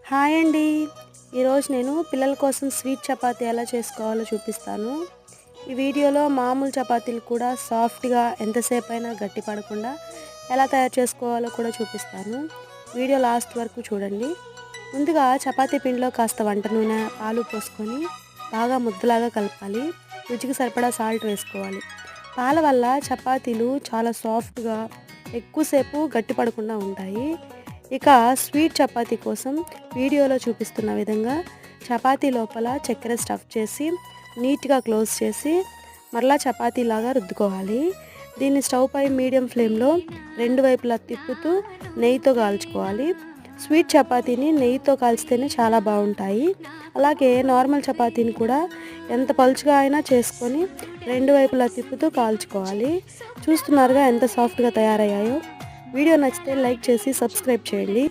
Hi అండి. ఈరోజు నేను పిల్లల కోసం స్వీట్ చపాతీ ఎలా చేసుకోవాలో చూపిస్తాను. ఈ వీడియోలో మామూలు చపాతీలు కూడా సాఫ్ట్గా ఎంతసేపు అయినా గట్టి పడకుండా ఎలా తయారు చేసుకోవాలో కూడా చూపిస్తాను. వీడియో లాస్ట్ వరకు చూడండి. ముందుగా చపాతీ పిండిలో కాస్త వంట నూనె, పాలు పోసుకొని బాగా ముద్దలాగా కలపాలి. రుచికి సరిపడా సాల్ట్ వేసుకోవాలి. పాల వల్ల చపాతీలు చాలా సాఫ్ట్గా ఎక్కువసేపు గట్టి పడకుండా ఉంటాయి. ఇక స్వీట్ చపాతీ కోసం వీడియోలో చూపిస్తున్న విధంగా చపాతీ లోపల చక్కెర స్టఫ్ చేసి నీట్గా క్లోజ్ చేసి మరలా చపాతీలాగా రుద్దుకోవాలి. దీన్ని స్టవ్ పై మీడియం ఫ్లేమ్లో రెండు వైపులా తిప్పుతూ నెయ్యితో కాల్చుకోవాలి. స్వీట్ చపాతీని నెయ్యితో కాల్చితేనే చాలా బాగుంటాయి. అలాగే నార్మల్ చపాతీని కూడా ఎంత పలుచగా అయినా చేసుకొని రెండు వైపులా తిప్పుతూ కాల్చుకోవాలి. చూస్తున్నారుగా ఎంత సాఫ్ట్గా తయారయ్యాయో. వీడియో నచ్చితే లైక్ చేసి సబ్స్క్రైబ్ చేయండి.